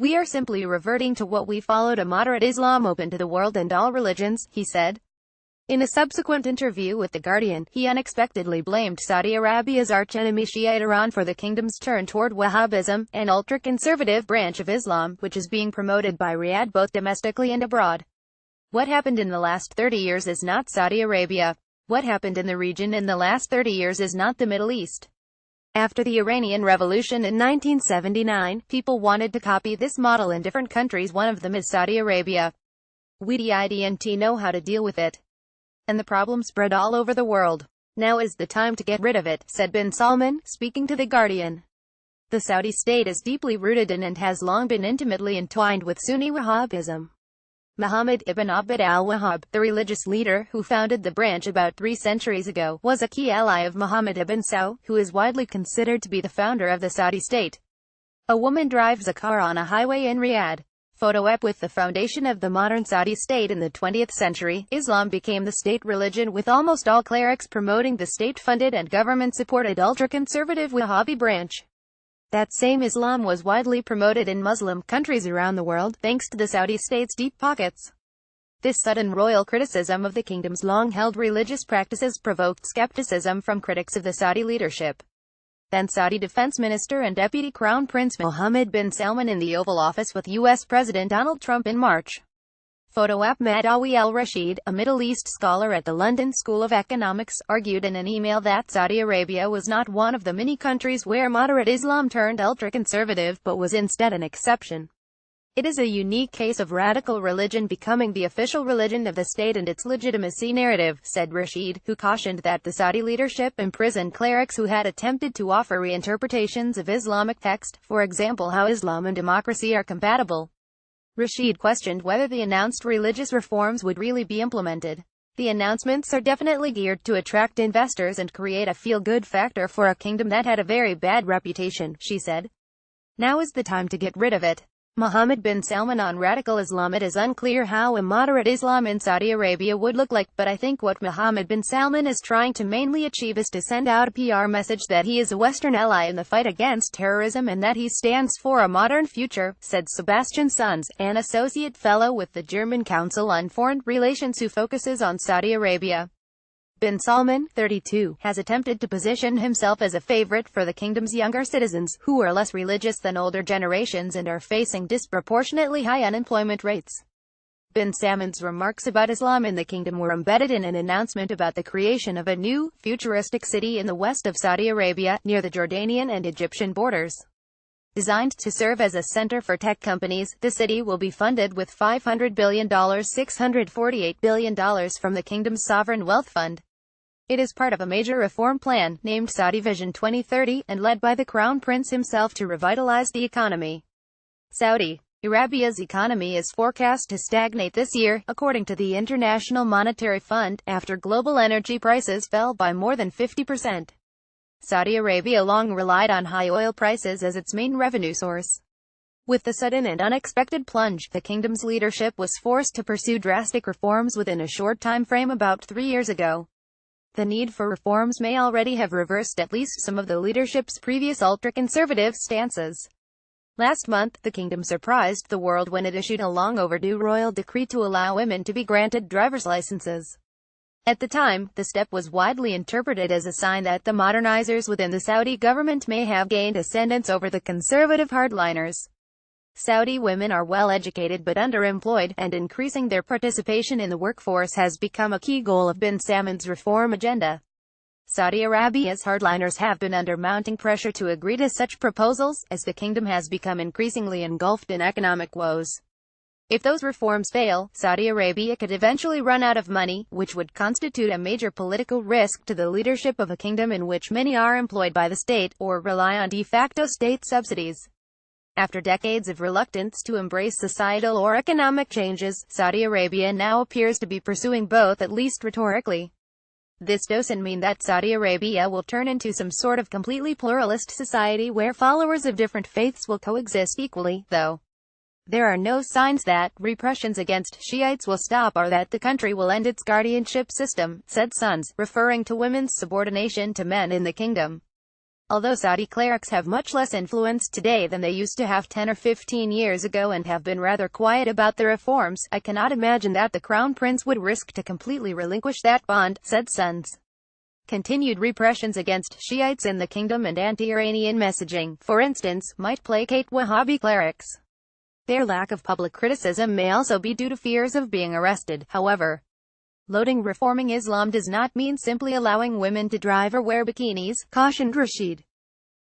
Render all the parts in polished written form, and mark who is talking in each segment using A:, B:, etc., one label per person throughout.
A: "We are simply reverting to what we followed, a moderate Islam open to the world and all religions," he said. In a subsequent interview with The Guardian, he unexpectedly blamed Saudi Arabia's archenemy Shiite Iran for the kingdom's turn toward Wahhabism, an ultra-conservative branch of Islam, which is being promoted by Riyadh both domestically and abroad. "What happened in the last 30 years is not Saudi Arabia. What happened in the region in the last 30 years is not the Middle East. After the Iranian Revolution in 1979, people wanted to copy this model in different countries. One of them is Saudi Arabia. We didn't know how to deal with it. And the problem spread all over the world. Now is the time to get rid of it," said bin Salman, speaking to The Guardian. The Saudi state is deeply rooted in and has long been intimately entwined with Sunni Wahhabism. Muhammad ibn Abd al-Wahhab, the religious leader who founded the branch about 3 centuries ago, was a key ally of Muhammad ibn Saud, who is widely considered to be the founder of the Saudi state. A woman drives a car on a highway in Riyadh. Photo op. With the foundation of the modern Saudi state in the 20th century, Islam became the state religion, with almost all clerics promoting the state-funded and government-supported ultra-conservative Wahhabi branch. That same Islam was widely promoted in Muslim countries around the world, thanks to the Saudi state's deep pockets. This sudden royal criticism of the kingdom's long-held religious practices provoked skepticism from critics of the Saudi leadership. Then Saudi Defense Minister and Deputy Crown Prince Mohammed bin Salman in the Oval Office with U.S. President Donald Trump in March. Photo op. Madawi al-Rashid, a Middle East scholar at the London School of Economics, argued in an email that Saudi Arabia was not one of the many countries where moderate Islam turned ultra-conservative, but was instead an exception. "It is a unique case of radical religion becoming the official religion of the state and its legitimacy narrative," said Rashid, who cautioned that the Saudi leadership imprisoned clerics who had attempted to offer reinterpretations of Islamic text, for example how Islam and democracy are compatible. Rashid questioned whether the announced religious reforms would really be implemented. "The announcements are definitely geared to attract investors and create a feel-good factor for a kingdom that had a very bad reputation," she said. "Now is the time to get rid of it." Mohammed bin Salman on radical Islam. "It is unclear how a moderate Islam in Saudi Arabia would look like, but I think what Mohammed bin Salman is trying to mainly achieve is to send out a PR message that he is a Western ally in the fight against terrorism and that he stands for a modern future," said Sebastian Sons, an associate fellow with the German Council on Foreign Relations who focuses on Saudi Arabia. Bin Salman, 32, has attempted to position himself as a favorite for the kingdom's younger citizens, who are less religious than older generations and are facing disproportionately high unemployment rates. Bin Salman's remarks about Islam in the kingdom were embedded in an announcement about the creation of a new, futuristic city in the west of Saudi Arabia, near the Jordanian and Egyptian borders. Designed to serve as a center for tech companies, the city will be funded with $500 billion, $648 billion from the kingdom's sovereign wealth fund. It is part of a major reform plan, named Saudi Vision 2030, and led by the Crown Prince himself to revitalize the economy. Saudi Arabia's economy is forecast to stagnate this year, according to the International Monetary Fund, after global energy prices fell by more than 50%. Saudi Arabia long relied on high oil prices as its main revenue source. With the sudden and unexpected plunge, the kingdom's leadership was forced to pursue drastic reforms within a short time frame about 3 years ago. The need for reforms may already have reversed at least some of the leadership's previous ultra-conservative stances. Last month, the kingdom surprised the world when it issued a long-overdue royal decree to allow women to be granted driver's licenses. At the time, the step was widely interpreted as a sign that the modernizers within the Saudi government may have gained ascendance over the conservative hardliners. Saudi women are well-educated but underemployed, and increasing their participation in the workforce has become a key goal of bin Salman's reform agenda. Saudi Arabia's hardliners have been under mounting pressure to agree to such proposals, as the kingdom has become increasingly engulfed in economic woes. If those reforms fail, Saudi Arabia could eventually run out of money, which would constitute a major political risk to the leadership of a kingdom in which many are employed by the state, or rely on de facto state subsidies. After decades of reluctance to embrace societal or economic changes, Saudi Arabia now appears to be pursuing both, at least rhetorically. This doesn't mean that Saudi Arabia will turn into some sort of completely pluralist society where followers of different faiths will coexist equally, though. There are no signs that repressions against Shiites will stop or that the country will end its guardianship system, said Sons, referring to women's subordination to men in the kingdom. Although Saudi clerics have much less influence today than they used to have 10 or 15 years ago and have been rather quiet about the reforms, I cannot imagine that the Crown Prince would risk to completely relinquish that bond, said Sons. Continued repressions against Shiites in the kingdom and anti-Iranian messaging, for instance, might placate Wahhabi clerics. Their lack of public criticism may also be due to fears of being arrested, however. Reforming Islam does not mean simply allowing women to drive or wear bikinis, cautioned Rashid.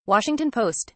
A: Washington Post.